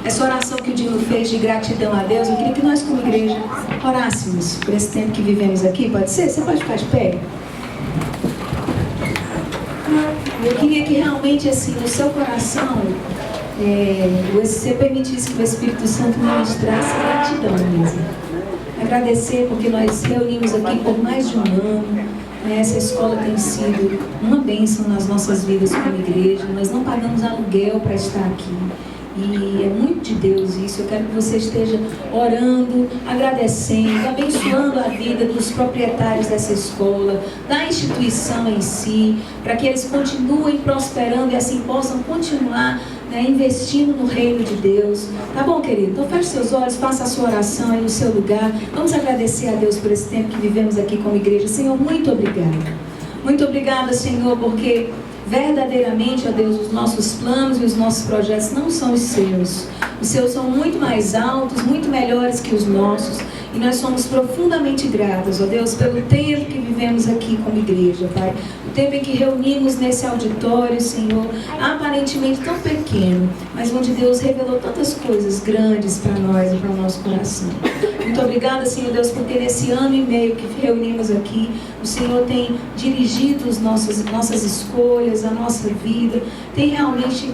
Essa oração que o Dino fez de gratidão a Deus, eu queria que nós como igreja orássemos por esse tempo que vivemos aqui, pode ser? Você pode ficar de pé? Eu queria que realmente assim, no seu coração, você permitisse que o Espírito Santo ministrasse gratidão mesmo. Agradecer porque nós reunimos aqui por mais de um ano. Essa escola tem sido uma bênção nas nossas vidas como igreja. Nós não pagamos aluguel para estar aqui. E é muito de Deus isso. Eu quero que você esteja orando, agradecendo, abençoando a vida dos proprietários dessa escola, da instituição em si, para que eles continuem prosperando e assim possam continuar investindo no reino de Deus. Tá bom, querido? Então feche seus olhos, faça a sua oração aí no seu lugar. Vamos agradecer a Deus por esse tempo que vivemos aqui como igreja. Senhor, muito obrigada. Muito obrigada, Senhor, porque verdadeiramente, ó Deus, os nossos planos e os nossos projetos não são os seus. Os seus são muito mais altos, muito melhores que os nossos. E nós somos profundamente gratos, ó Deus, pelo tempo que vivemos aqui como igreja, Pai. O tempo em que reunimos nesse auditório, Senhor, aparentemente tão pequeno, mas onde Deus revelou tantas coisas grandes para nós e para o nosso coração. Muito obrigada, Senhor Deus, porque nesse ano e meio que reunimos aqui, o Senhor tem dirigido as nossas escolhas, a nossa vida, tem realmente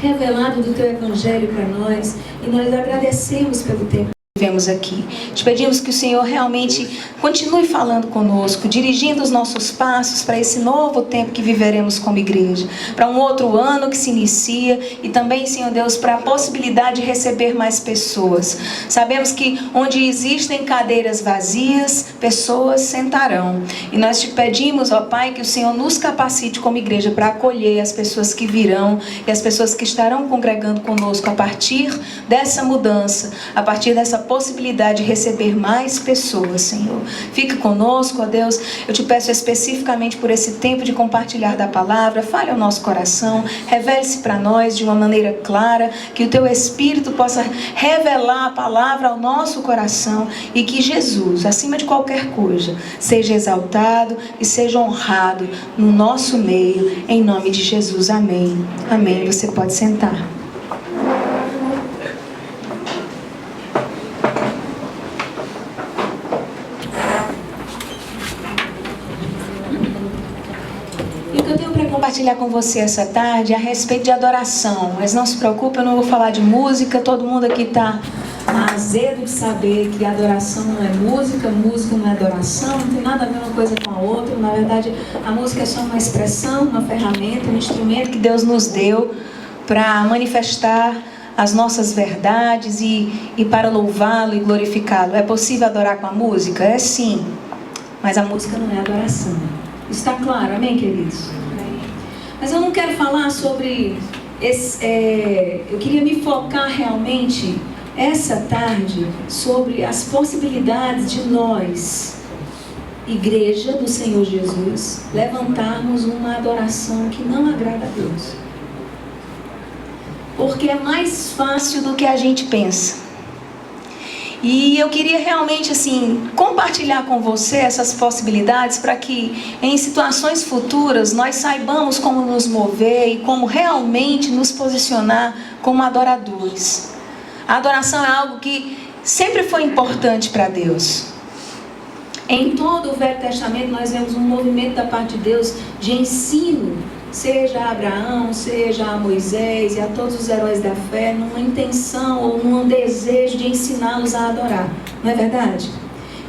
revelado do Teu Evangelho para nós, e nós agradecemos pelo tempo que vivemos aqui. Te pedimos que o Senhor realmente continue falando conosco, dirigindo os nossos passos para esse novo tempo que viveremos como igreja, para um outro ano que se inicia e também, Senhor Deus, para a possibilidade de receber mais pessoas. Sabemos que onde existem cadeiras vazias, pessoas sentarão. E nós te pedimos, ó Pai, que o Senhor nos capacite como igreja para acolher as pessoas que virão e as pessoas que estarão congregando conosco a partir dessa mudança, a partir dessa possibilidade de receber mais pessoas, Senhor. Fica conosco, ó Deus. Eu te peço especificamente por esse tempo de compartilhar da palavra. Fale ao nosso coração, revele-se para nós de uma maneira clara, que o Teu Espírito possa revelar a palavra ao nosso coração e que Jesus, acima de qualquer coisa, seja exaltado e seja honrado no nosso meio, em nome de Jesus. Amém. Amém. Você pode sentar. Compartilhar com você essa tarde a respeito de adoração, mas não se preocupe, eu não vou falar de música. Todo mundo aqui está azedo de saber que adoração não é música, música não é adoração, não tem nada a ver uma coisa com a outra. Na verdade, a música é só uma expressão, uma ferramenta, um instrumento que Deus nos deu para manifestar as nossas verdades e para louvá-lo e glorificá-lo. É possível adorar com a música? É sim, mas a música não é adoração. Está claro, amém, queridos? Mas eu não quero falar sobre eu queria me focar realmente essa tarde sobre as possibilidades de nós, igreja do Senhor Jesus, levantarmos uma adoração que não agrada a Deus. Porque é mais fácil do que a gente pensa. E eu queria realmente assim compartilhar com você essas possibilidades para que em situações futuras nós saibamos como nos mover e como realmente nos posicionar como adoradores. A adoração é algo que sempre foi importante para Deus. Em todo o Velho Testamento nós vemos um movimento da parte de Deus de ensino, seja a Abraão, seja a Moisés e a todos os heróis da fé, numa intenção ou num desejo de ensiná-los a adorar. Não é verdade?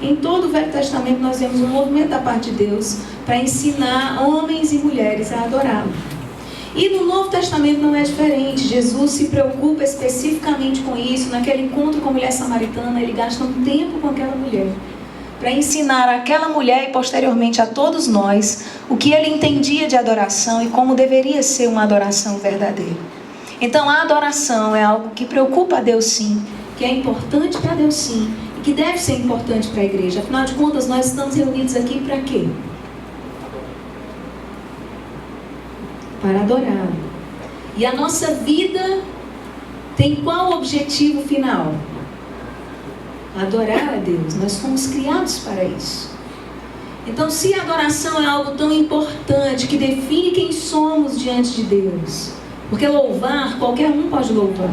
Em todo o Velho Testamento nós vemos um movimento da parte de Deus para ensinar homens e mulheres a adorá-lo. E no Novo Testamento não é diferente. Jesus se preocupa especificamente com isso. Naquele encontro com a mulher samaritana, ele gasta um tempo com aquela mulher para ensinar àquela mulher e posteriormente a todos nós o que ele entendia de adoração e como deveria ser uma adoração verdadeira. Então a adoração é algo que preocupa a Deus sim, que é importante para Deus sim, e que deve ser importante para a igreja. Afinal de contas, nós estamos reunidos aqui para quê? Para adorar. E a nossa vida tem qual objetivo final? Adorar a Deus. Nós fomos criados para isso. Então, se a adoração é algo tão importante que define quem somos diante de Deus, Porque louvar, qualquer um pode louvar.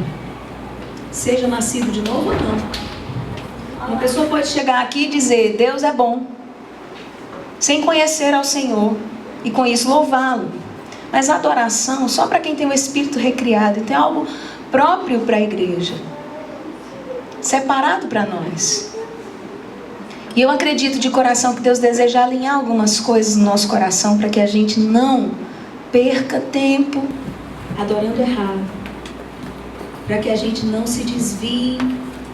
Seja nascido de novo ou não. Uma pessoa pode chegar aqui e dizer, Deus é bom, sem conhecer ao Senhor, e com isso louvá-lo. Mas a adoração, só para quem tem o espírito recriado, tem algo próprio para a igreja, separado para nós. E eu acredito de coração que Deus deseja alinhar algumas coisas no nosso coração para que a gente não perca tempo adorando errado, para que a gente não se desvie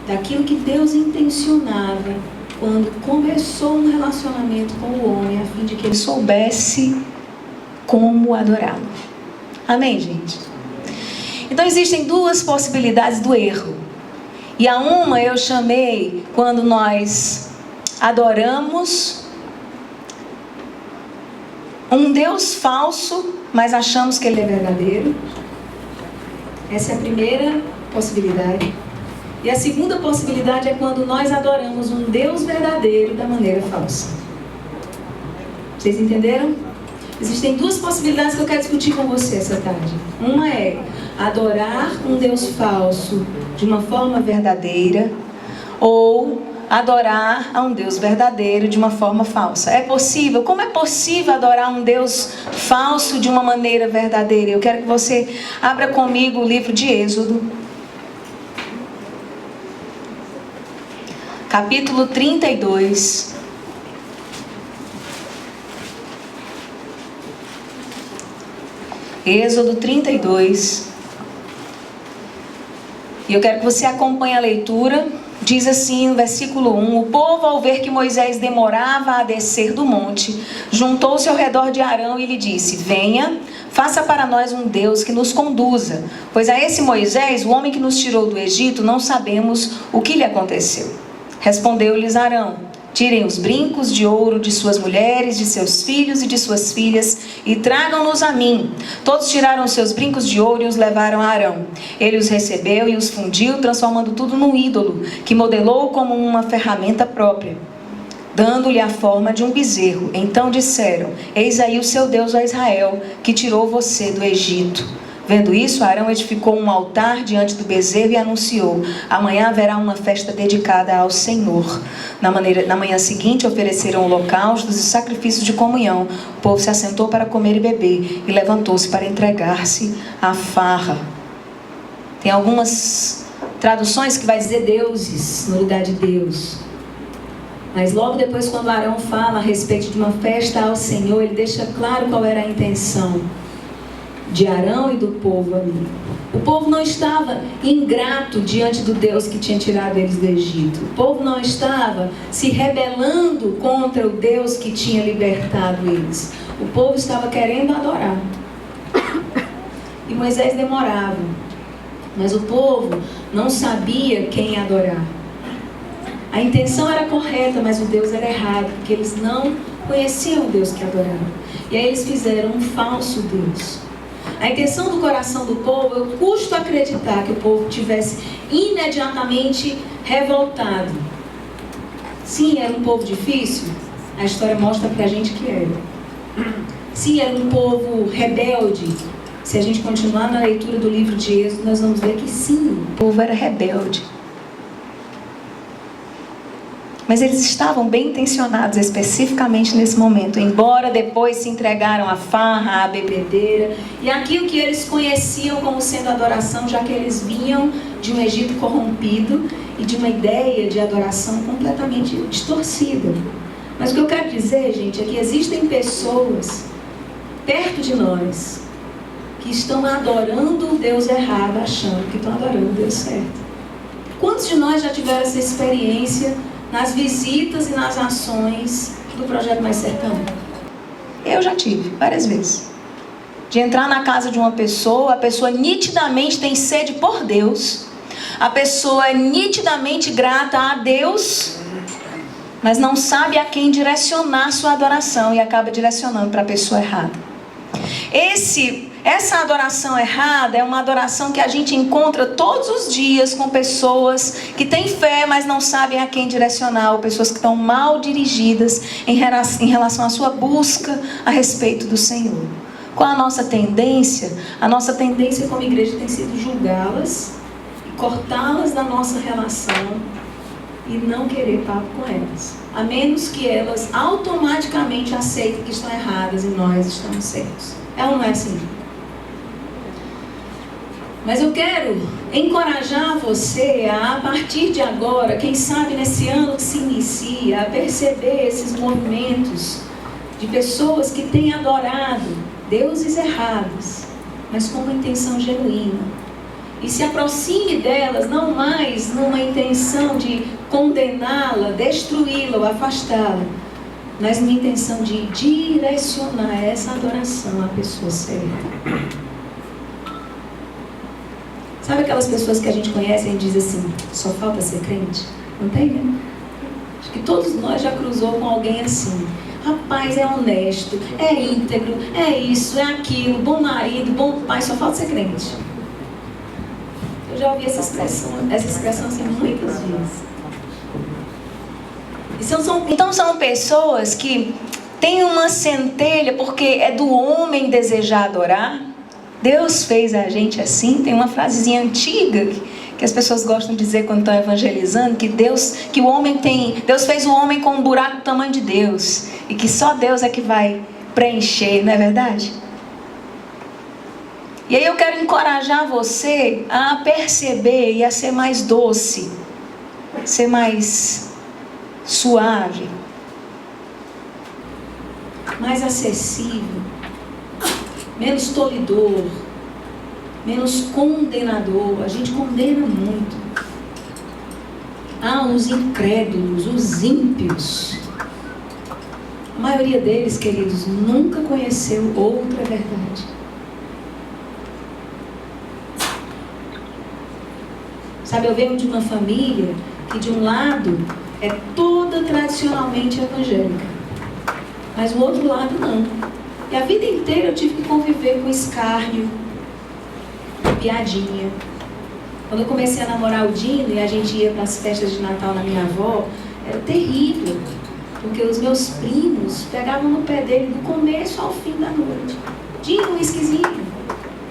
daquilo que Deus intencionava quando começou um relacionamento com o homem, a fim de que ele soubesse como adorá-lo. Amém, gente? Então existem duas possibilidades do erro. E a uma eu chamei quando nós adoramos um Deus falso, mas achamos que ele é verdadeiro. Essa é a primeira possibilidade. E a segunda possibilidade é quando nós adoramos um Deus verdadeiro da maneira falsa. Vocês entenderam? Existem duas possibilidades que eu quero discutir com você essa tarde. Uma é adorar um Deus falso de uma forma verdadeira, ou adorar a um Deus verdadeiro de uma forma falsa. É possível? Como é possível adorar um Deus falso de uma maneira verdadeira? Eu quero que você abra comigo o livro de Êxodo, capítulo 32. Êxodo 32. E eu quero que você acompanhe a leitura. Diz assim no versículo 1: o povo, ao ver que Moisés demorava a descer do monte, juntou-se ao redor de Arão e lhe disse: venha, faça para nós um Deus que nos conduza, pois a esse Moisés, o homem que nos tirou do Egito, não sabemos o que lhe aconteceu. Respondeu-lhes Arão: tirem os brincos de ouro de suas mulheres, de seus filhos e de suas filhas, e tragam-nos a mim. Todos tiraram seus brincos de ouro e os levaram a Arão. Ele os recebeu e os fundiu, transformando tudo num ídolo, que modelou como uma ferramenta própria, dando-lhe a forma de um bezerro. Então disseram: eis aí o seu Deus, ó Israel, que tirou você do Egito. Vendo isso, Arão edificou um altar diante do bezerro e anunciou: amanhã haverá uma festa dedicada ao Senhor. Na manhã seguinte ofereceram holocaustos e sacrifícios de comunhão. O povo se assentou para comer e beber e levantou-se para entregar-se à farra. Tem algumas traduções que vai dizer deuses no lugar de Deus. Mas logo depois, quando Arão fala a respeito de uma festa ao Senhor, ele deixa claro qual era a intenção de Arão e do povo ali. O povo não estava ingrato diante do Deus que tinha tirado eles do Egito. O povo não estava se rebelando contra o Deus que tinha libertado eles. O povo estava querendo adorar. E Moisés demorava. Mas o povo não sabia quem adorar. A intenção era correta, mas o Deus era errado, porque eles não conheciam o Deus que adoravam. E aí eles fizeram um falso Deus. A intenção do coração do povo, eu custo acreditar que o povo tivesse imediatamente revoltado. Sim, era um povo difícil. A história mostra pra gente que era. Sim, era um povo rebelde. Se a gente continuar na leitura do livro de Êxodo, nós vamos ver que sim, o povo era rebelde. Mas eles estavam bem intencionados especificamente nesse momento, embora depois se entregaram à farra, à bebedeira e aquilo que eles conheciam como sendo adoração, já que eles vinham de um Egito corrompido e de uma ideia de adoração completamente distorcida. Mas o que eu quero dizer, gente, é que existem pessoas perto de nós que estão adorando o Deus errado, achando que estão adorando o Deus certo. Quantos de nós já tiveram essa experiência nas visitas e nas ações do Projeto Mais Sertão? Eu já tive, várias vezes. De entrar na casa de uma pessoa, a pessoa nitidamente tem sede por Deus, a pessoa é nitidamente grata a Deus, mas não sabe a quem direcionar sua adoração e acaba direcionando para a pessoa errada. Essa adoração errada é uma adoração que a gente encontra todos os dias com pessoas que têm fé, mas não sabem a quem direcionar, ou pessoas que estão mal dirigidas em relação à sua busca a respeito do Senhor. Qual a nossa tendência? A nossa tendência como igreja tem sido julgá-las e cortá-las da nossa relação e não querer papo com elas. A menos que elas automaticamente aceitem que estão erradas e nós estamos certos. É ou não é assim? Mas eu quero encorajar você a partir de agora, quem sabe nesse ano que se inicia, a perceber esses movimentos de pessoas que têm adorado deuses errados, mas com uma intenção genuína. E se aproxime delas, não mais numa intenção de condená-la, destruí-la ou afastá-la, mas numa intenção de direcionar essa adoração à pessoa certa. Sabe aquelas pessoas que a gente conhece e a gente diz assim, só falta ser crente? Não tem, né? Acho que todos nós já cruzou com alguém assim. Rapaz, é honesto, é íntegro, é isso, é aquilo, bom marido, bom pai, só falta ser crente. Eu já ouvi essa expressão assim muitas vezes. Então são pessoas que têm uma centelha porque é do homem desejar adorar. Deus fez a gente assim. Tem uma frasezinha antiga que as pessoas gostam de dizer quando estão evangelizando, que Deus fez o homem com um buraco do tamanho de Deus e que só Deus é que vai preencher, não é verdade? E aí eu quero encorajar você a perceber e a ser mais doce, ser mais suave, mais acessível, menos tolhidor, menos condenador. A gente condena muito. Os incrédulos, os ímpios. A maioria deles, queridos, nunca conheceu outra verdade. Sabe, eu venho de uma família que de um lado é toda tradicionalmente evangélica, mas o outro lado não. E a vida inteira eu tive que conviver com escárnio, piadinha. Quando eu comecei a namorar o Dino e a gente ia para as festas de Natal na minha avó, era terrível, porque os meus primos pegavam no pé dele do começo ao fim da noite. Dino, um esquisinho.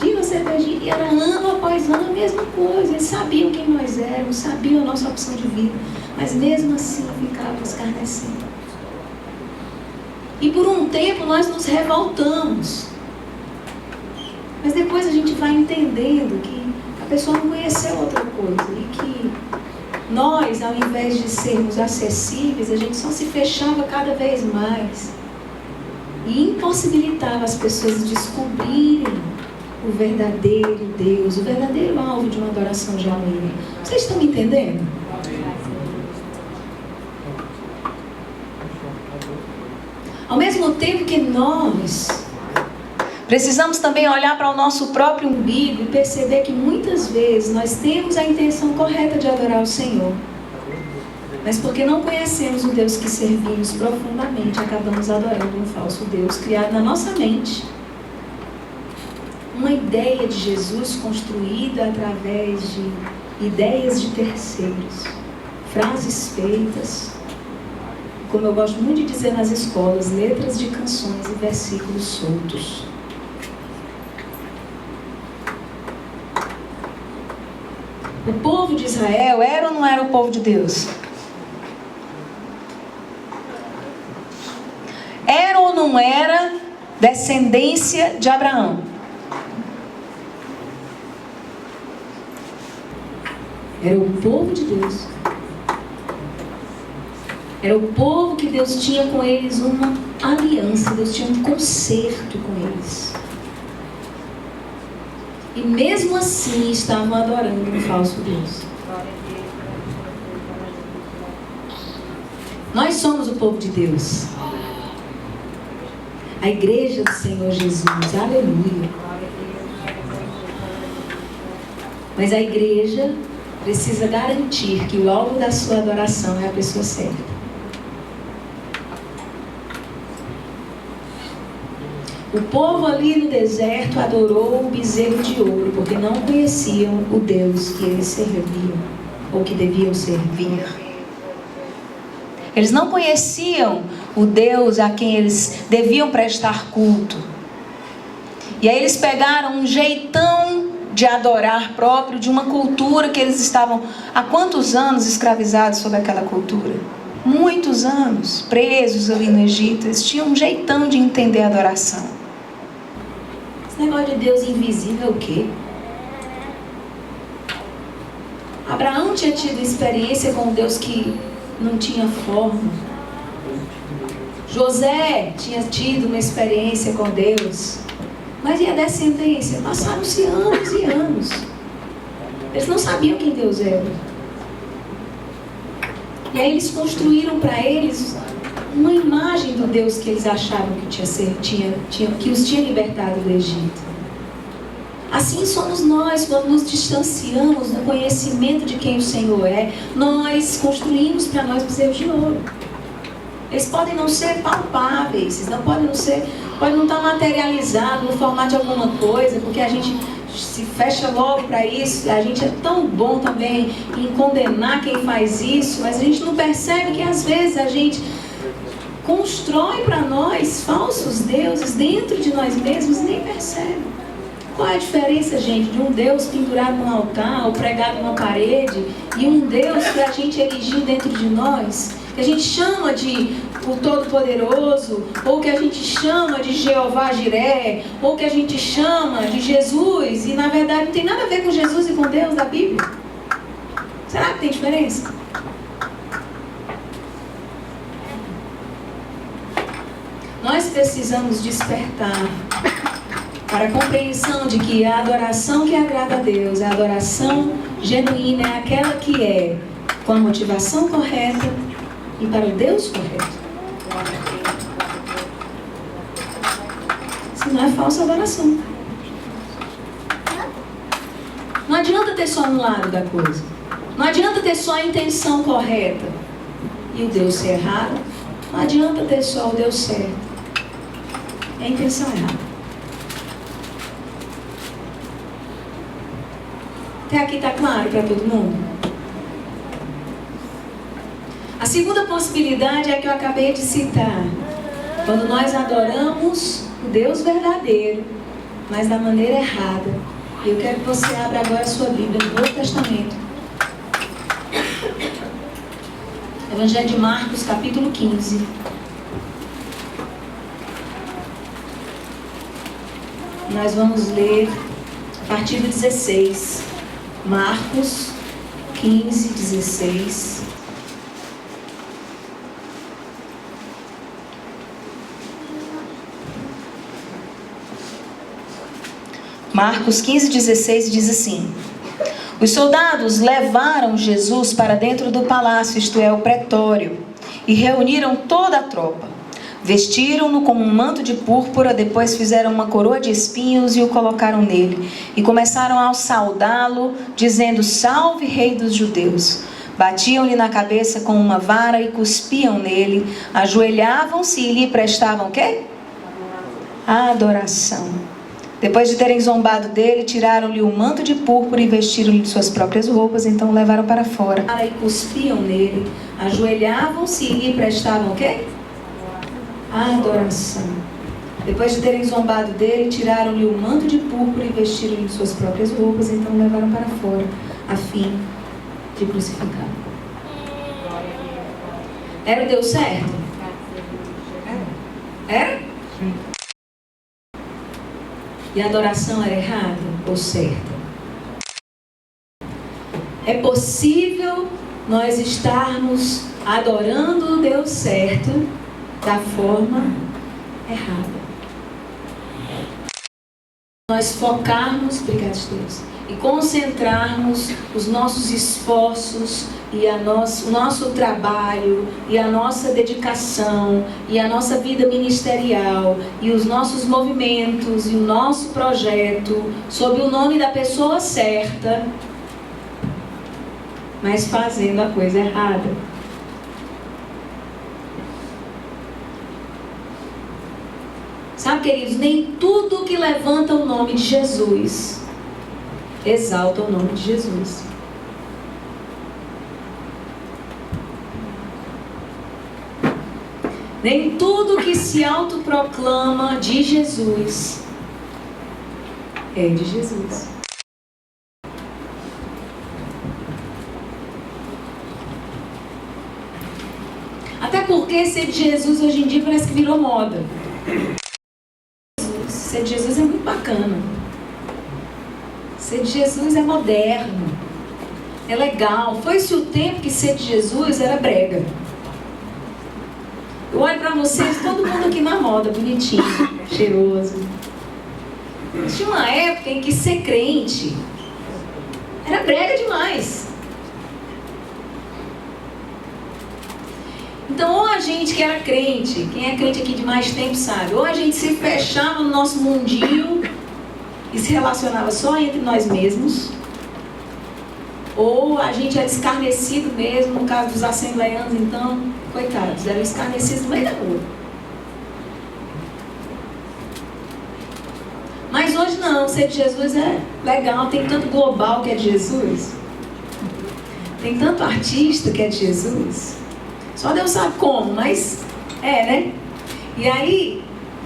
Dino, cervejinha. E era ano após ano a mesma coisa. Eles sabiam quem nós éramos, sabiam a nossa opção de vida, mas mesmo assim ficavam escarnecendo. E por um tempo nós nos revoltamos. Mas depois a gente vai entendendo que a pessoa não conheceu outra coisa. E que nós, ao invés de sermos acessíveis, a gente só se fechava cada vez mais. E impossibilitava as pessoas de descobrirem o verdadeiro Deus, o verdadeiro alvo de uma adoração genuína. Vocês estão me entendendo? Ao mesmo tempo que nós precisamos também olhar para o nosso próprio umbigo e perceber que muitas vezes nós temos a intenção correta de adorar o Senhor, mas porque não conhecemos o Deus que servimos profundamente, acabamos adorando um falso Deus criado na nossa mente. Uma ideia de Jesus construída através de ideias de terceiros, frases feitas, como eu gosto muito de dizer nas escolas, letras de canções e versículos soltos. O povo de Israel era ou não era o povo de Deus? Era ou não era descendência de Abraão? Era o povo de Deus. Era o povo que Deus tinha com eles uma aliança, Deus tinha um concerto com eles. E mesmo assim estavam adorando um falso Deus. Nós somos o povo de Deus. A igreja do Senhor Jesus. Aleluia. Mas a igreja precisa garantir que o alvo da sua adoração é a pessoa certa. O povo ali no deserto adorou o bezerro de ouro, porque não conheciam o Deus que eles serviam, ou que deviam servir. Eles não conheciam o Deus a quem eles deviam prestar culto. E aí eles pegaram um jeitão de adorar próprio de uma cultura que eles estavam há quantos anos escravizados sob aquela cultura? Muitos anos, presos ali no Egito. Eles tinham um jeitão de entender a adoração. Esse negócio de Deus invisível é o quê? Abraão tinha tido experiência com um Deus que não tinha forma. José tinha tido uma experiência com Deus. Mas e a descendência? Passaram-se anos e anos. Eles não sabiam quem Deus era. E aí eles construíram para eles uma imagem do Deus que eles achavam que os tinha libertado do Egito. Assim somos nós, quando nos distanciamos do conhecimento de quem o Senhor é, nós construímos para nós bezerros de ouro. Eles podem não ser palpáveis, pode não estar materializado no formato de alguma coisa, porque a gente se fecha logo para isso. A gente é tão bom também em condenar quem faz isso, mas a gente não percebe que às vezes a gente constrói para nós falsos deuses dentro de nós mesmos e nem percebe. Qual é a diferença, gente, de um Deus pendurado num altar ou pregado numa parede e um Deus que a gente erigiu dentro de nós, que a gente chama de o Todo-Poderoso, ou que a gente chama de Jeová Jiré, ou que a gente chama de Jesus, e na verdade não tem nada a ver com Jesus e com Deus da Bíblia? Será que tem diferença? Nós precisamos despertar para a compreensão de que a adoração que agrada a Deus, a adoração genuína é aquela que é com a motivação correta e para o Deus correto. Se não é falsa adoração. Não adianta ter só um lado da coisa. Não adianta ter só a intenção correta e o Deus ser errado. Não adianta ter só o Deus certo e a intenção errada. Até aqui está claro para todo mundo? A segunda possibilidade é a que eu acabei de citar. Quando nós adoramos o Deus verdadeiro, mas da maneira errada. E eu quero que você abra agora a sua Bíblia no Novo Testamento. Evangelho de Marcos, capítulo 15. Nós vamos ler a partir do 16. Marcos 15, 16. Marcos 15, 16 diz assim: os soldados levaram Jesus para dentro do palácio, isto é, o pretório, e reuniram toda a tropa. Vestiram-no com um manto de púrpura, depois fizeram uma coroa de espinhos e o colocaram nele. E começaram a saudá-lo, dizendo: salve, rei dos judeus. Batiam-lhe na cabeça com uma vara e cuspiam nele. Ajoelhavam-se e lhe prestavam o quê? Adoração. Depois de terem zombado dele, tiraram-lhe o manto de púrpura e vestiram-lhe de suas próprias roupas, então o levaram para fora. E cuspiam nele. Ajoelhavam-se e lhe prestavam o quê? Adoração. Depois de terem zombado dele, tiraram-lhe o manto de púrpura e vestiram-lhe de suas próprias roupas, então o levaram para fora, a fim de crucificar. Era o Deus certo? Era? E a adoração era errada ou certa? É possível nós estarmos adorando o Deus certo da forma errada. Nós focarmos, obrigado Deus, e concentrarmos os nossos esforços e o nosso trabalho e a nossa dedicação e a nossa vida ministerial e os nossos movimentos e o nosso projeto sob o nome da pessoa certa, mas fazendo a coisa errada. Sabe, queridos, nem tudo que levanta o nome de Jesus exalta o nome de Jesus. Nem tudo que se autoproclama de Jesus é de Jesus. Até porque ser de Jesus hoje em dia parece que virou moda. Ser de Jesus é muito bacana. Ser de Jesus é moderno. É legal. Foi-se o tempo que ser de Jesus era brega. Eu olho pra vocês, todo mundo aqui na moda, bonitinho, cheiroso. Tinha uma época em que ser crente era brega demais. Então, ou a gente que era crente, quem é crente aqui de mais tempo sabe, ou a gente se fechava no nosso mundinho e se relacionava só entre nós mesmos, ou a gente era escarnecido mesmo, no caso dos assembleianos, então, coitados, eram escarnecidos no meio da rua. Mas hoje não, ser de Jesus é legal, tem tanto global que é de Jesus, tem tanto artista que é de Jesus, só Deus sabe como, mas né? E aí,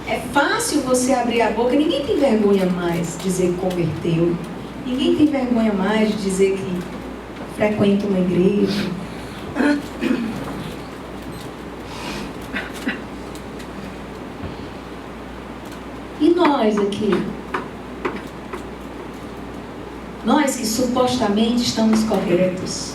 é fácil você abrir a boca, ninguém tem vergonha mais de dizer que converteu, ninguém tem vergonha mais de dizer que frequenta uma igreja. E nós aqui? Nós que supostamente estamos corretos.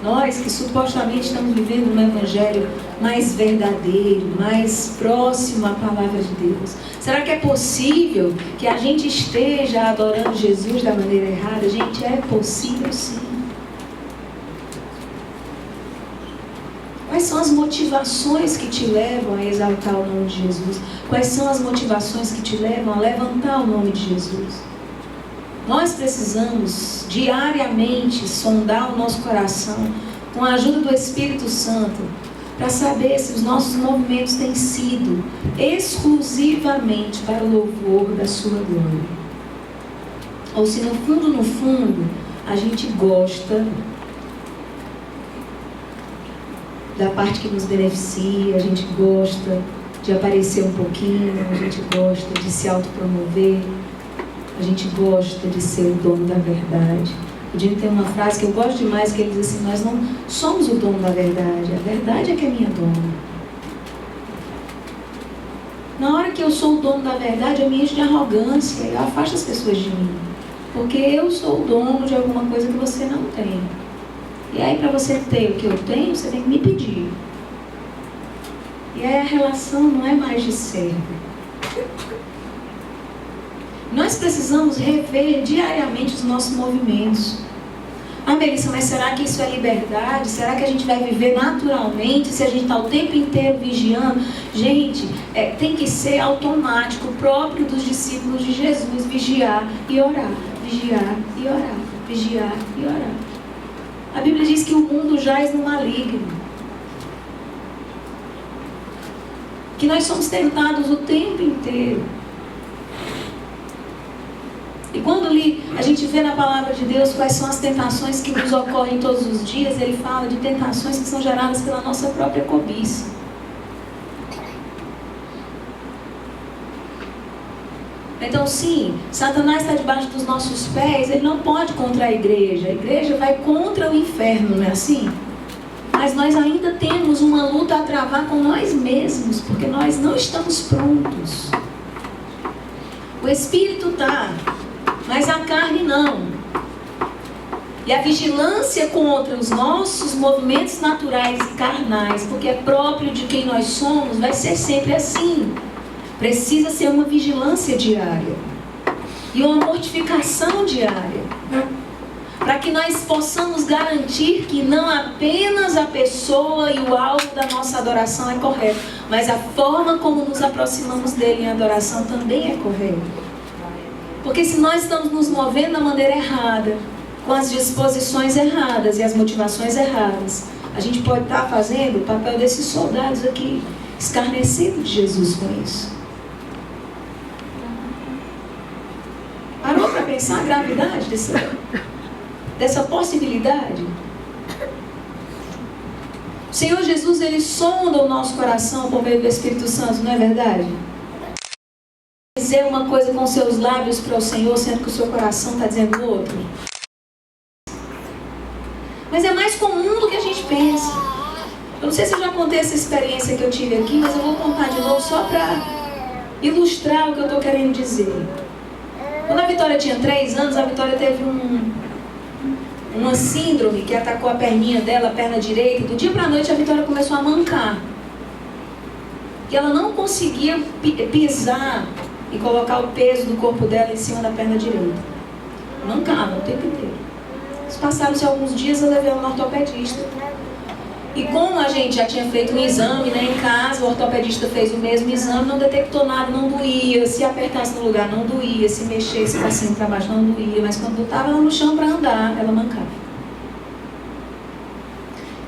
Nós que supostamente estamos vivendo um evangelho mais verdadeiro, mais próximo à palavra de Deus. Será que é possível que a gente esteja adorando Jesus da maneira errada? Gente, é possível sim. Quais são as motivações que te levam a exaltar o nome de Jesus? Quais são as motivações que te levam a levantar o nome de Jesus? Nós precisamos diariamente sondar o nosso coração com a ajuda do Espírito Santo para saber se os nossos movimentos têm sido exclusivamente para o louvor da sua glória. Ou se no fundo, a gente gosta da parte que nos beneficia, a gente gosta de aparecer um pouquinho, a gente gosta de se autopromover, a gente gosta de ser o dono da verdade. O Dino tem uma frase que eu gosto demais, que ele diz assim: nós não somos o dono da verdade, a verdade é que é minha dona. Na hora que eu sou o dono da verdade, eu me encho de arrogância, eu afasto as pessoas de mim, porque eu sou o dono de alguma coisa que você não tem. E aí, para você ter o que eu tenho, você tem que me pedir. E aí a relação não é mais de servo. Nós precisamos rever diariamente os nossos movimentos. Ah, Melissa, mas será que isso é liberdade? Será que a gente vai viver naturalmente se a gente está o tempo inteiro vigiando? Gente, tem que ser automático, próprio dos discípulos de Jesus, vigiar e orar, vigiar e orar, vigiar e orar. A Bíblia diz que o mundo jaz no maligno, que nós somos tentados o tempo inteiro. E quando a gente vê na palavra de Deus quais são as tentações que nos ocorrem todos os dias, ele fala de tentações que são geradas pela nossa própria cobiça. Então sim, Satanás está debaixo dos nossos pés, ele não pode contra a igreja vai contra o inferno, não é assim? Mas nós ainda temos uma luta a travar com nós mesmos, porque nós não estamos prontos. O Espírito está, mas a carne não. E a vigilância contra os nossos movimentos naturais e carnais, porque é próprio de quem nós somos, vai ser sempre assim. Precisa ser uma vigilância diária e uma mortificação diária, para que nós possamos garantir que não apenas a pessoa e o alvo da nossa adoração é correto, mas a forma como nos aproximamos dele em adoração também é correta. Porque se nós estamos nos movendo da maneira errada, com as disposições erradas e as motivações erradas, a gente pode estar fazendo o papel desses soldados aqui, escarnecido de Jesus com isso. Parou para pensar a gravidade dessa possibilidade? O Senhor Jesus, ele sonda o nosso coração por meio do Espírito Santo, não é verdade? dizer uma coisa com seus lábios para o Senhor, sendo que o seu coração está dizendo outra. Mas é mais comum do que a gente pensa. Eu não sei se eu já contei essa experiência que eu tive aqui, mas eu vou contar de novo só para ilustrar o que eu estou querendo dizer. Quando a Vitória tinha 3 anos, a Vitória teve uma síndrome que atacou a perninha dela, a perna direita. Do dia para a noite a Vitória começou a mancar. E ela não conseguia pisar e colocar o peso do corpo dela em cima da perna direita. Mancava o tempo inteiro. Passaram-se alguns dias, eu levei ela no ortopedista. E como a gente já tinha feito um exame, né, em casa, o ortopedista fez o mesmo exame, não detectou nada, não doía. Se apertasse no lugar, não doía. Se mexesse para cima e para baixo, não doía. Mas quando botava ela no chão para andar, ela mancava.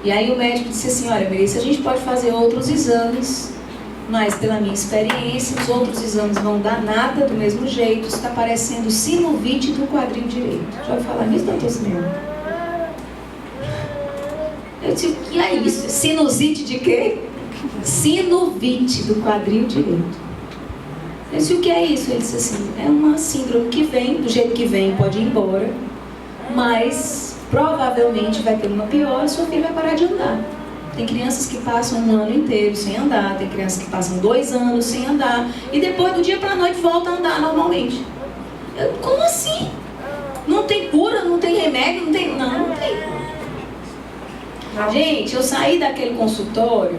E aí o médico disse assim: olha, Melissa, a gente pode fazer outros exames, mas pela minha experiência, os outros exames não dão nada do mesmo jeito. Está parecendo sinovite do quadril direito. Já ouviu falar nisso, doutor Simeão? Eu disse: o que é isso? Sinusite de quê? Sinovite do quadril direito. Eu disse: o que é isso? Ele disse assim: é uma síndrome que vem, do jeito que vem pode ir embora, mas provavelmente vai ter uma pior e sua filha vai parar de andar. Tem crianças que passam um ano inteiro sem andar, tem crianças que passam 2 anos sem andar, e depois do dia para a noite volta a andar normalmente. Como assim? Não tem cura, não tem remédio, não tem... Não tem. Gente, eu saí daquele consultório.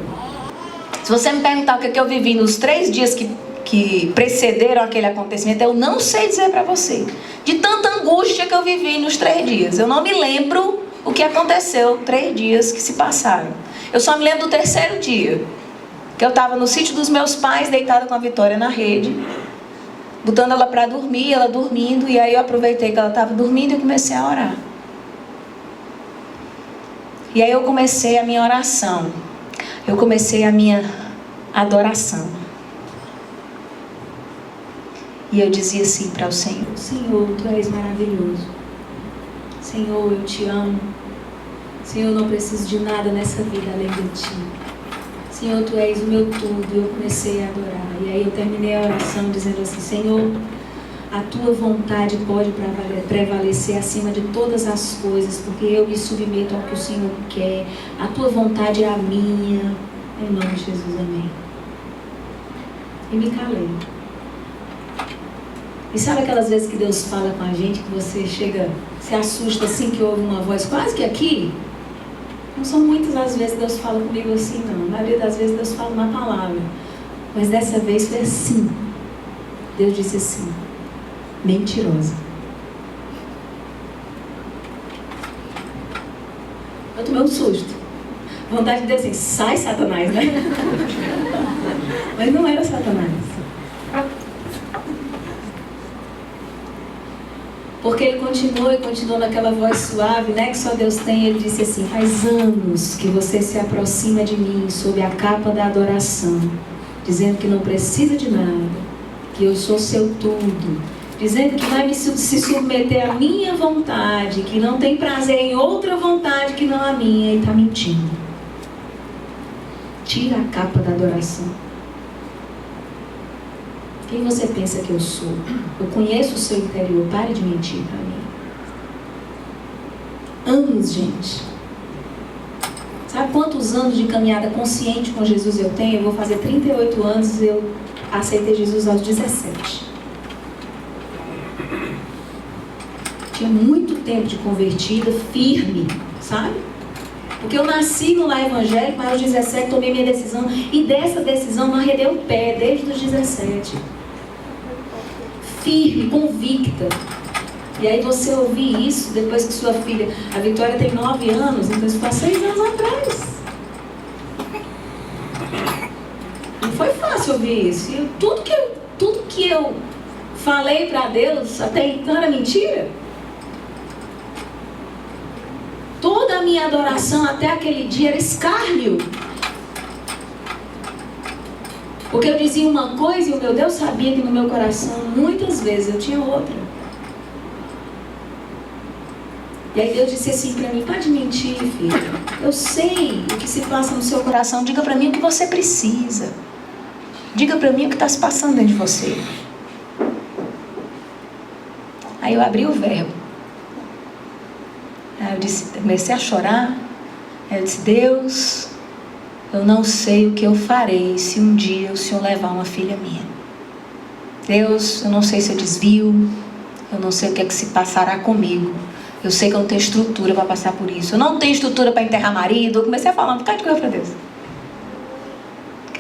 Se você me perguntar o que eu vivi nos 3 dias que precederam aquele acontecimento, eu não sei dizer para você. De tanta angústia que eu vivi nos 3 dias. Eu não me lembro o que aconteceu 3 dias que se passaram. Eu só me lembro do 3º dia, que eu estava no sítio dos meus pais, deitada com a Vitória na rede, botando ela para dormir, ela dormindo, e aí eu aproveitei que ela estava dormindo e comecei a orar. E aí eu comecei a minha oração, eu comecei a minha adoração. E eu dizia assim para o Senhor: Senhor, Tu és maravilhoso. Senhor, eu Te amo. Senhor, eu não preciso de nada nessa vida além de Ti. Senhor, Tu és o meu tudo. E eu comecei a adorar. E aí eu terminei a oração dizendo assim: Senhor, a Tua vontade pode prevalecer acima de todas as coisas, porque eu me submeto ao que o Senhor quer. A Tua vontade é a minha. Em nome de Jesus, amém. E me calei. E sabe aquelas vezes que Deus fala com a gente, que você chega, se assusta assim, que ouve uma voz quase que aqui? Não são muitas as vezes que Deus fala comigo assim, não. Na maioria das vezes Deus fala uma palavra. Mas dessa vez foi assim. Deus disse assim: mentirosa. Eu tomei um susto. Vontade de dizer assim: sai, Satanás, né? Mas não era Satanás. Porque ele continuou naquela voz suave, né, que só Deus tem. Ele disse assim: faz anos que você se aproxima de mim sob a capa da adoração, dizendo que não precisa de nada, que eu sou seu tudo, dizendo que vai se submeter à minha vontade, que não tem prazer em outra vontade que não a minha, e está mentindo. Tira a capa da adoração. Quem você pensa que eu sou? Eu conheço o seu interior. Pare de mentir para mim. Anos, gente. Sabe quantos anos de caminhada consciente com Jesus eu tenho? Eu vou fazer 38 anos e eu aceitei Jesus aos 17. Tinha muito tempo de convertida, firme, sabe? Porque eu nasci no lar evangélico, mas aos 17 tomei minha decisão. E dessa decisão não arredei o pé desde os 17. Firme, convicta. E aí você ouvir isso depois que sua filha... A Vitória tem 9 anos, então isso faz 6 anos atrás. Não foi fácil ouvir isso. E tudo que eu falei para Deus até então era mentira. Toda a minha adoração até aquele dia era escárnio. Porque eu dizia uma coisa e o meu Deus sabia que no meu coração muitas vezes eu tinha outra. E aí Deus disse assim para mim: para de mentir, filha. Eu sei o que se passa no seu coração. Diga para mim o que você precisa. Diga para mim o que está se passando dentro de você. Aí eu abri o verbo. Aí eu comecei a chorar. Aí eu disse: Deus, eu não sei o que eu farei se um dia o Senhor levar uma filha minha. Deus, eu não sei se eu desvio, eu não sei o que é que se passará comigo. Eu sei que eu não tenho estrutura para passar por isso. Eu não tenho estrutura para enterrar marido. Eu comecei a falar um bocado de coisa para Deus.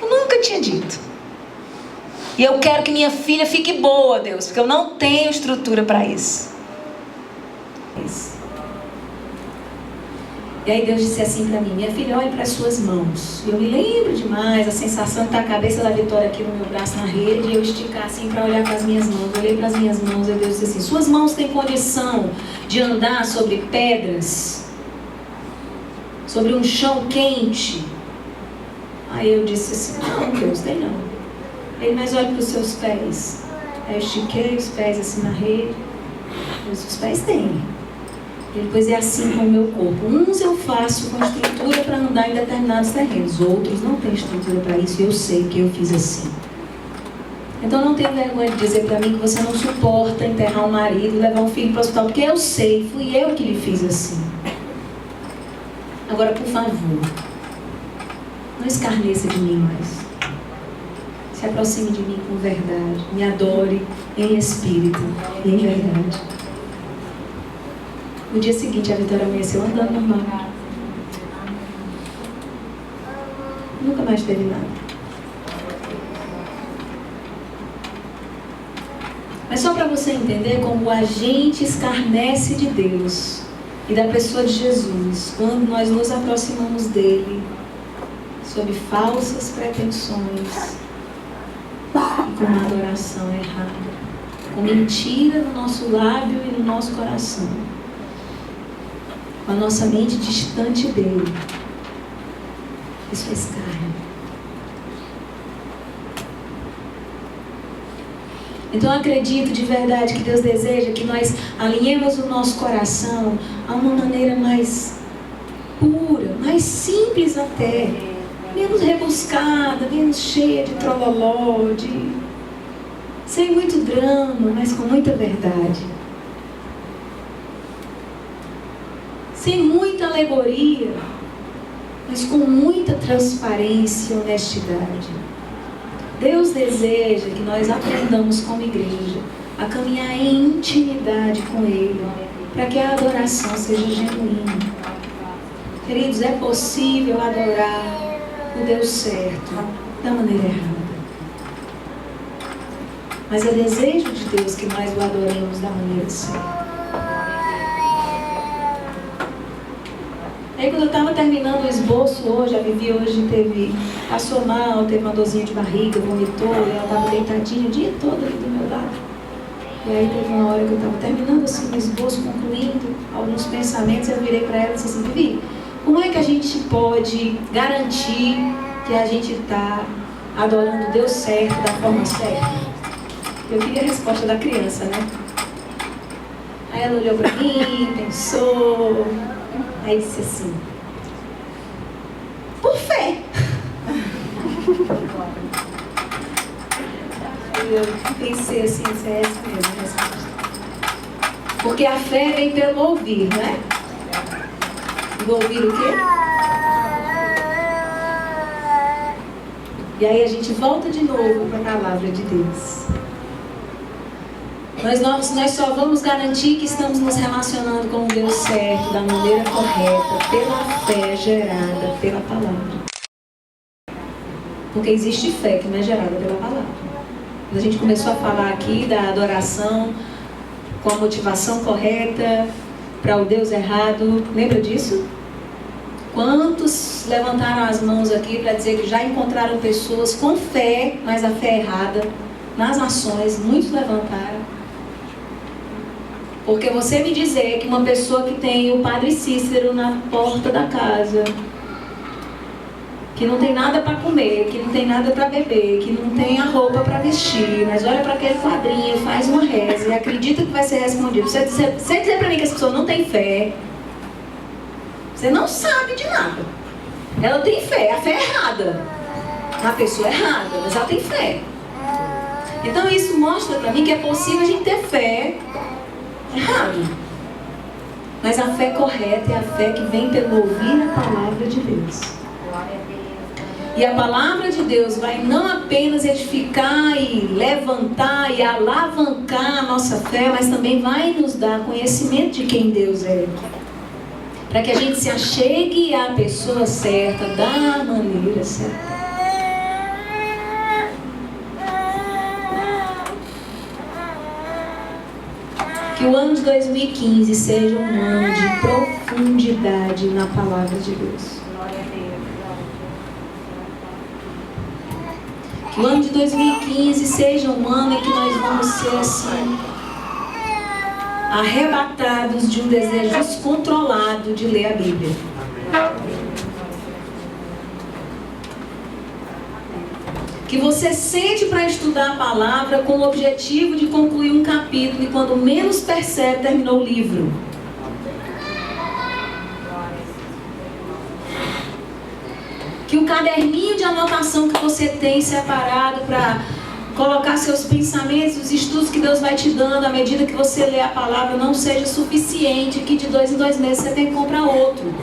Eu nunca tinha dito. E eu quero que minha filha fique boa, Deus, porque eu não tenho estrutura para isso. E aí Deus disse assim para mim: minha filha, olhe para as suas mãos. E eu me lembro demais a sensação de estar a cabeça da Vitória aqui no meu braço na rede, e eu esticar assim para olhar para as minhas mãos. Eu olhei para as minhas mãos e Deus disse assim: suas mãos têm condição de andar sobre pedras, sobre um chão quente? Aí eu disse assim: não, Deus, tem não. Ele: mas olhe para os seus pés. Aí eu estiquei os pés assim na rede. Eu disse: os pés têm. Ele: pois é assim com o meu corpo. Uns eu faço com estrutura para andar em determinados terrenos, outros não têm estrutura para isso, e eu sei que eu fiz assim. Então não tenha vergonha de dizer para mim que você não suporta enterrar um marido, levar um filho para o hospital, porque eu sei, fui eu que lhe fiz assim. Agora, por favor, não escarneça de mim mais. Se aproxime de mim com verdade, me adore em espírito e em verdade. No dia seguinte, a Vitória amanheceu andando normal. Nunca mais teve nada. Mas só para você entender como a gente escarnece de Deus e da pessoa de Jesus quando nós nos aproximamos dele sob falsas pretensões e com uma adoração errada, com mentira no nosso lábio e no nosso coração, com a nossa mente distante dele. Isso é escárnio. Então eu acredito de verdade que Deus deseja que nós alinhemos o nosso coração a uma maneira mais pura, mais simples até, menos rebuscada, menos cheia de trololó, sem muito drama, mas com muita verdade. Sem muita alegoria, mas com muita transparência e honestidade. Deus deseja que nós aprendamos como igreja a caminhar em intimidade com Ele, para que a adoração seja genuína. Queridos, é possível adorar o Deus certo da maneira errada. Mas é desejo de Deus que nós o adoremos da maneira certa. Aí quando eu estava terminando o esboço hoje, a Vivi hoje passou mal, teve uma dorzinha de barriga, vomitou, e ela estava deitadinha o dia todo ali do meu lado. E aí teve uma hora que eu estava terminando assim o esboço, concluindo alguns pensamentos, eu virei para ela e disse assim: Vivi, como é que a gente pode garantir que a gente está adorando Deus certo, da forma certa? Eu queria a resposta da criança, né? Aí ela olhou para mim, pensou... Aí disse assim: por fé. Eu pensei assim, essa é essa mesmo a resposta. Porque a fé vem pelo ouvir, né? E ouvir o quê? E aí a gente volta de novo para a palavra de Deus. Nós só vamos garantir que estamos nos relacionando com o Deus certo, da maneira correta, pela fé gerada pela palavra. Porque existe fé que não é gerada pela palavra. Quando a gente começou a falar aqui da adoração com a motivação correta para o Deus errado, lembra disso? Quantos levantaram as mãos aqui para dizer que já encontraram pessoas com fé, mas a fé errada, nas ações? Muitos levantaram. Porque você me dizer que uma pessoa que tem o Padre Cícero na porta da casa, que não tem nada para comer, que não tem nada para beber, que não tem a roupa para vestir, mas olha para aquele quadrinho, faz uma reza e acredita que vai ser respondido. Você dizer para mim que essa pessoa não tem fé, você não sabe de nada. Ela tem fé, a fé é errada. A pessoa é errada, mas ela tem fé. Então isso mostra para mim que é possível a gente ter fé errado. Mas a fé correta é a fé que vem pelo ouvir a palavra de Deus. E a palavra de Deus vai não apenas edificar e levantar e alavancar a nossa fé, mas também vai nos dar conhecimento de quem Deus é. Para que a gente se achegue à pessoa certa, da maneira certa. Que o ano de 2015 seja um ano de profundidade na palavra de Deus. Que o ano de 2015 seja um ano em que nós vamos ser assim, arrebatados de um desejo descontrolado de ler a Bíblia. Que você sente para estudar a palavra com o objetivo de concluir um capítulo e quando menos percebe, terminou o livro. Que o caderninho de anotação que você tem separado para colocar seus pensamentos, os estudos que Deus vai te dando à medida que você lê a palavra não seja suficiente, que de 2 em 2 meses você tem que comprar outro.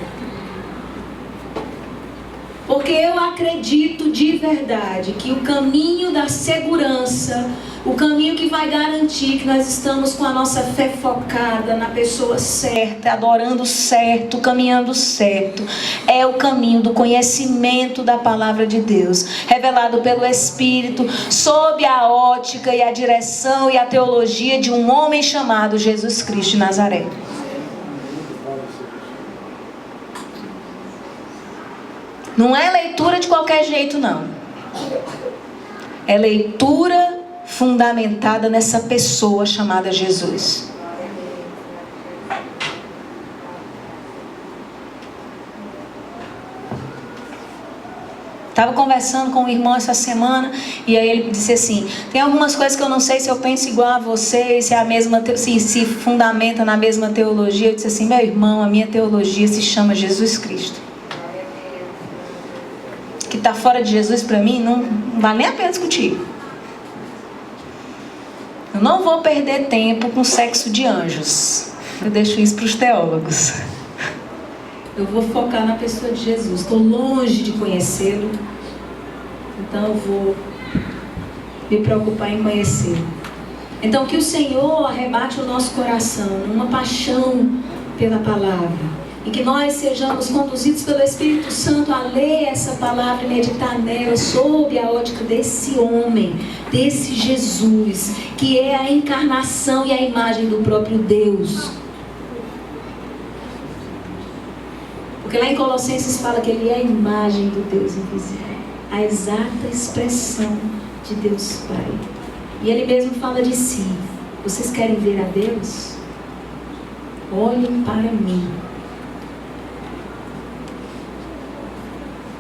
Porque eu acredito de verdade que o caminho da segurança, o caminho que vai garantir que nós estamos com a nossa fé focada na pessoa certa, adorando certo, caminhando certo, é o caminho do conhecimento da palavra de Deus, revelado pelo Espírito, sob a ótica e a direção e a teologia de um homem chamado Jesus Cristo de Nazaré. Não é leitura de qualquer jeito, não. É leitura fundamentada nessa pessoa chamada Jesus. Estava conversando com um irmão essa semana e aí ele disse assim: tem algumas coisas que eu não sei se eu penso igual a você, se é a mesma, se fundamenta na mesma teologia. Eu disse assim: meu irmão, a minha teologia se chama Jesus Cristo. Que está fora de Jesus para mim não vale nem a pena discutir. Eu não vou perder tempo com sexo de anjos. Eu deixo isso para os teólogos. Eu vou focar na pessoa de Jesus. Estou longe de conhecê-lo, então eu vou me preocupar em conhecê-lo. Então que o Senhor arrebate o nosso coração numa paixão pela palavra. E que nós sejamos conduzidos pelo Espírito Santo a ler essa palavra e meditar nela sob a ótica desse homem, desse Jesus, que é a encarnação e a imagem do próprio Deus. Porque lá em Colossenses fala que ele é a imagem do Deus invisível, a exata expressão de Deus Pai. E ele mesmo fala de si: vocês querem ver a Deus? Olhem para mim.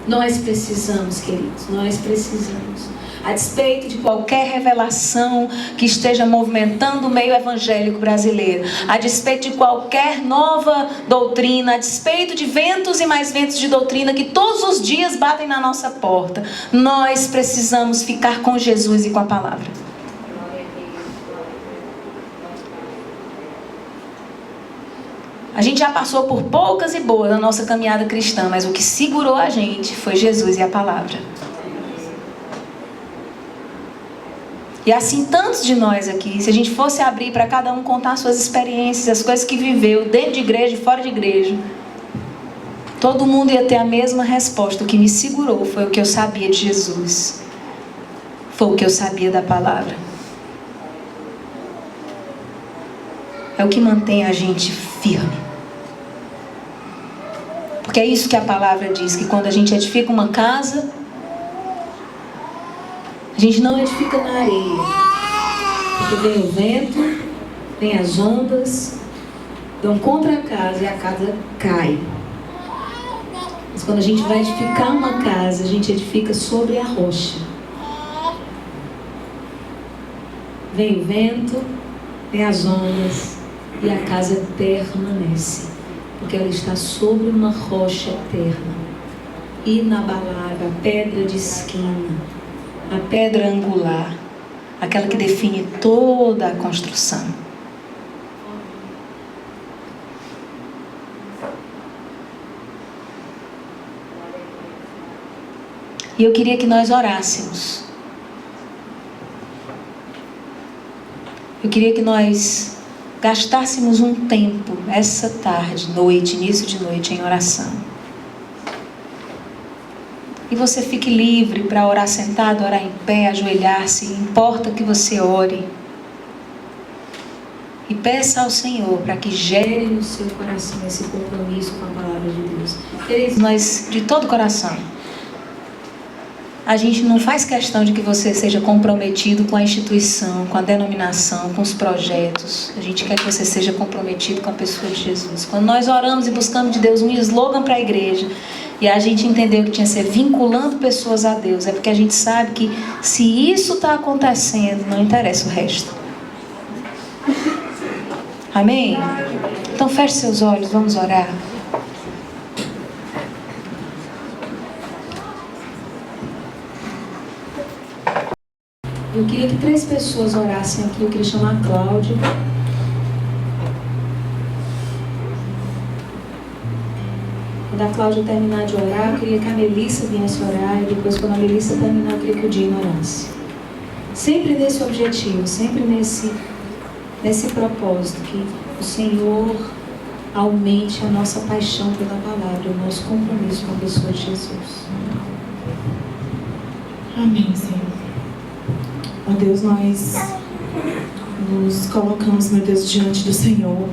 Nós precisamos, queridos, nós precisamos. A despeito de qualquer revelação que esteja movimentando o meio evangélico brasileiro, a despeito de qualquer nova doutrina, a despeito de ventos e mais ventos de doutrina que todos os dias batem na nossa porta, nós precisamos ficar com Jesus e com a palavra. A gente já passou por poucas e boas na nossa caminhada cristã, mas o que segurou a gente foi Jesus e a palavra. E assim tantos de nós aqui, se a gente fosse abrir para cada um contar suas experiências, as coisas que viveu dentro de igreja e fora de igreja, todo mundo ia ter a mesma resposta. O que me segurou foi o que eu sabia de Jesus, foi o que eu sabia da palavra. É o que mantém a gente firme. Porque é isso que a palavra diz, que quando a gente edifica uma casa, a gente não edifica na areia. Porque vem o vento, vem as ondas, dão contra a casa e a casa cai. Mas quando a gente vai edificar uma casa, a gente edifica sobre a rocha. Vem o vento, vem as ondas e a casa permanece. Porque ela está sobre uma rocha eterna, inabalável, a pedra de esquina, a pedra angular, aquela que define toda a construção. E eu queria que nós orássemos. Eu queria que nós gastássemos um tempo, essa tarde, noite, início de noite, em oração. E você fique livre para orar sentado, orar em pé, ajoelhar-se, importa que você ore. E peça ao Senhor para que gere no seu coração esse compromisso com a palavra de Deus. Queridos, nós, de todo coração, a gente não faz questão de que você seja comprometido com a instituição, com a denominação, com os projetos. A gente quer que você seja comprometido com a pessoa de Jesus. Quando nós oramos e buscamos de Deus um slogan para a igreja, e a gente entendeu que tinha que ser vinculando pessoas a Deus, é porque a gente sabe que se isso está acontecendo, não interessa o resto. Amém? Então feche seus olhos, vamos orar. Eu queria que 3 pessoas orassem aqui. Eu queria chamar a Cláudia. Quando a Cláudia terminar de orar, eu queria que a Melissa viesse orar. E depois, quando a Melissa terminar, eu queria que o Dino orasse. Sempre nesse objetivo, sempre nesse propósito, que o Senhor aumente a nossa paixão pela palavra, o nosso compromisso com a pessoa de Jesus. Amém, Senhor. Ó Deus, nós nos colocamos, meu Deus, diante do Senhor,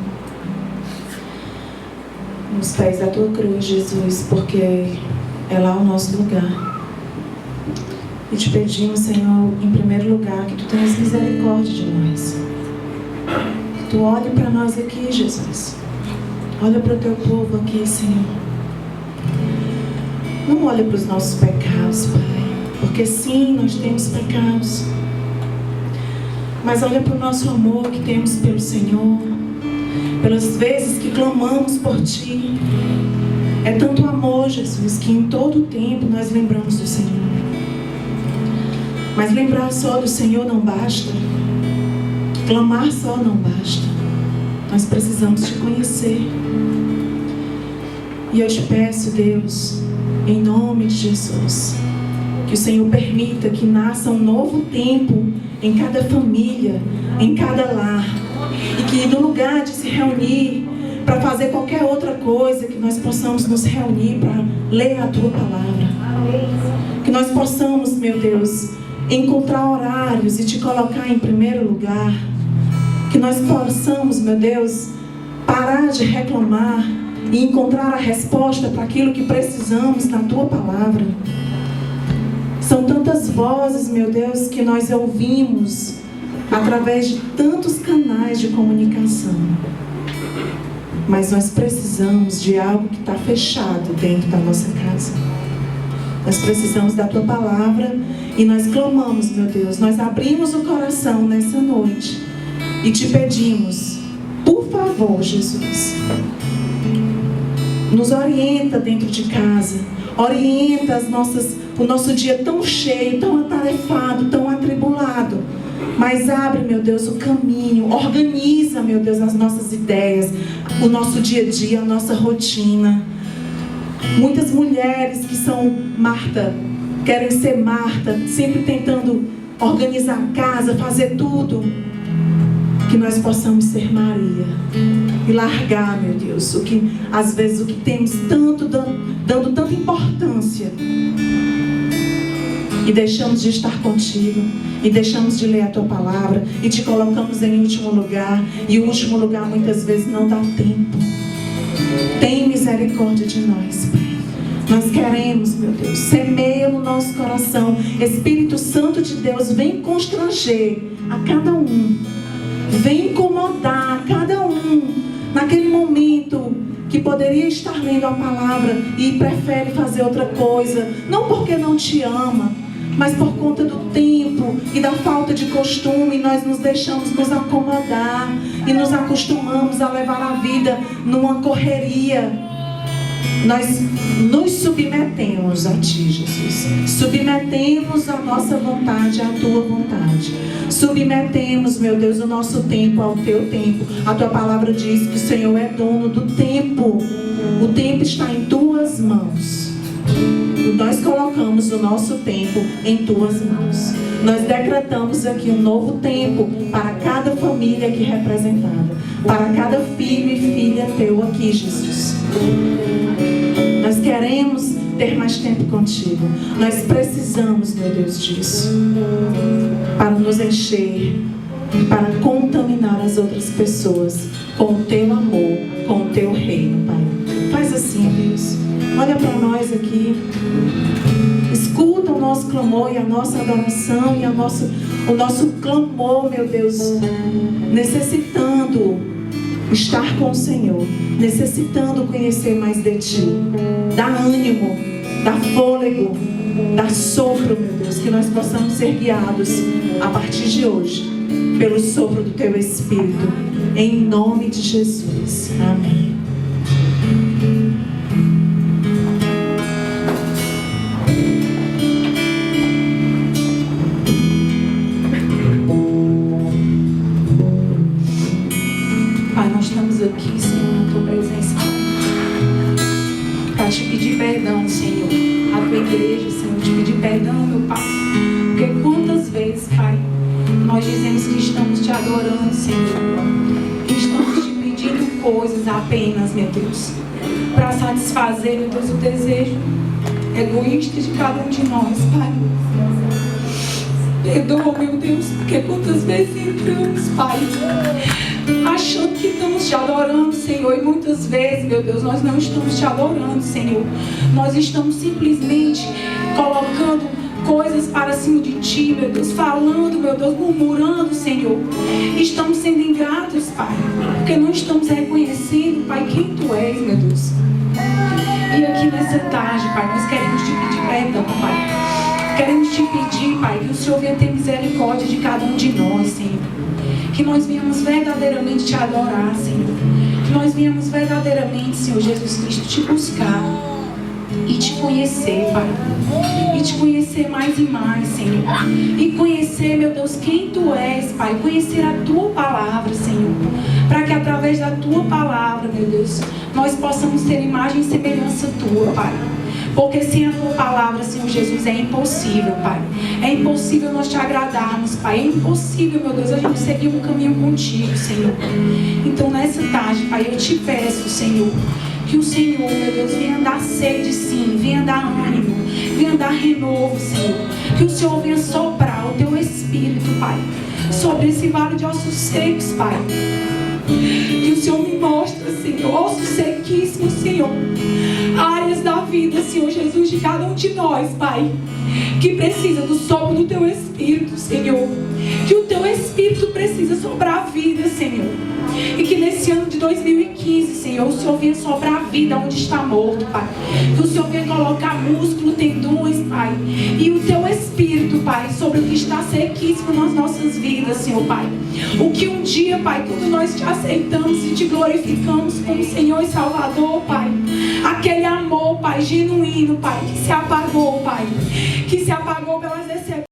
nos pés da Tua cruz, Jesus, porque é lá o nosso lugar. E te pedimos, Senhor, em primeiro lugar, que Tu tenhas misericórdia de nós. Que Tu olhe para nós aqui, Jesus. Olha para o Teu povo aqui, Senhor. Não olha para os nossos pecados, Pai, porque sim, nós temos pecados. Mas olha para o nosso amor que temos pelo Senhor, pelas vezes que clamamos por Ti. É tanto amor, Jesus, que em todo o tempo nós lembramos do Senhor. Mas lembrar só do Senhor não basta. Clamar só não basta. Nós precisamos Te conhecer. E eu te peço, Deus, em nome de Jesus, que o Senhor permita que nasça um novo tempo em cada família, em cada lar. E que no lugar de se reunir para fazer qualquer outra coisa, que nós possamos nos reunir para ler a Tua palavra. Que nós possamos, meu Deus, encontrar horários e Te colocar em primeiro lugar. Que nós possamos, meu Deus, parar de reclamar e encontrar a resposta para aquilo que precisamos na Tua palavra. São tantas vozes, meu Deus, que nós ouvimos através de tantos canais de comunicação. Mas nós precisamos de algo que está fechado dentro da nossa casa. Nós precisamos da Tua palavra e nós clamamos, meu Deus. Nós abrimos o coração nessa noite e Te pedimos, por favor, Jesus, nos orienta dentro de casa. Orienta o nosso dia tão cheio, tão atarefado, tão atribulado. Mas abre, meu Deus, o caminho. Organiza, meu Deus, as nossas ideias, o nosso dia a dia, a nossa rotina. Muitas mulheres que são Marta, querem ser Marta, sempre tentando organizar a casa, fazer tudo. Que nós possamos ser Maria e largar, meu Deus, às vezes o que temos tanto dando tanta importância e deixamos de estar contigo e deixamos de ler a Tua palavra e Te colocamos em último lugar, e o último lugar muitas vezes não dá tempo. Tem misericórdia de nós, Pai. Nós queremos, meu Deus, semeia no nosso coração. Espírito Santo de Deus, vem constranger a cada um. Vem incomodar cada um naquele momento que poderia estar lendo a palavra e prefere fazer outra coisa, não porque não Te ama, mas por conta do tempo e da falta de costume. Nós nos deixamos nos acomodar e nos acostumamos a levar a vida numa correria. Nós nos submetemos a Ti, Jesus. Submetemos a nossa vontade à Tua vontade. Submetemos, meu Deus, o nosso tempo ao Teu tempo. A Tua palavra diz que o Senhor é dono do tempo. O tempo está em Tuas mãos. nós colocamos o nosso tempo em Tuas mãos. Nós decretamos aqui um novo tempo para cada família aqui representada, para cada filho e filha Teu aqui, Jesus. Nós queremos ter mais tempo contigo. Nós precisamos, meu Deus, disso, para nos encher, para contaminar as outras pessoas com o Teu amor, com o Teu reino, Pai. Faz assim, Deus. Olha para nós aqui. Escuta o nosso clamor e a nossa adoração e o nosso clamor, meu Deus, necessitando estar com o Senhor, necessitando conhecer mais de Ti. Dá ânimo, dá fôlego, dá sopro, meu Deus, que nós possamos ser guiados a partir de hoje pelo sopro do Teu Espírito, em nome de Jesus. Amém. Pai, nós estamos aqui, Senhor, na Tua presença, para te pedir perdão, Senhor, a Tua igreja, Senhor, te pedir perdão, meu Pai, porque quantas vezes, Pai, nós dizemos que estamos te adorando, Senhor, que estamos te pedindo coisas apenas, meu Deus, para satisfazer, meu Deus, o desejo egoísta de cada um de nós, Pai. Perdoa, meu Deus, porque quantas vezes entramos, Pai, achando que estamos te adorando, Senhor, e muitas vezes, meu Deus, nós não estamos te adorando, Senhor. Nós estamos simplesmente colocando coisas para cima de Ti, meu Deus, falando, meu Deus, murmurando, Senhor. Estamos sendo ingratos, Pai, porque não estamos reconhecendo, Pai, quem Tu és, meu Deus. E aqui nessa tarde, Pai, nós queremos te pedir perdão, Pai. Queremos te pedir, Pai, que o Senhor venha ter misericórdia de cada um de nós, Senhor. Que nós venhamos verdadeiramente te adorar, Senhor. Que nós venhamos verdadeiramente, Senhor Jesus Cristo, te buscar e te conhecer, Pai. E te conhecer mais e mais, Senhor. E conhecer, meu Deus, quem Tu és, Pai. Conhecer a Tua palavra, Senhor. Para que através da Tua palavra, meu Deus, nós possamos ter imagem e semelhança Tua, Pai. Porque sem a Tua palavra, Senhor Jesus, é impossível, Pai. É impossível nós te agradarmos, Pai. É impossível, meu Deus, a gente seguir um caminho contigo, Senhor. Então, nessa tarde, Pai, eu te peço, Senhor, que o Senhor, meu Deus, venha dar sede, sim. Venha dar ânimo. Venha dar renovo, Senhor. Que o Senhor venha soprar o Teu Espírito, Pai, sobre esse vale de ossos secos, Pai. Que o Senhor me mostre, Senhor, ossos sequíssimos, Senhor, áreas da vida, Senhor Jesus, de cada um de nós, Pai, que precisa do sopro do Teu Espírito, Senhor. Que o Teu Espírito precisa soprar a vida, Senhor. E que nesse ano de 2015, Senhor, o Senhor venha soprar a vida onde está morto, Pai. Que o Senhor venha colocar músculo, tendões, Pai. E o Teu Espírito, Pai, sobre o que está sequíssimo nas nossas vidas, Senhor, Pai. O que um dia, Pai, quando nós te aceitamos e te glorificamos como Senhor e Salvador, Pai, aquele amor, Pai, genuíno, Pai, que se apagou, Pai, que se apagou pelas decepções.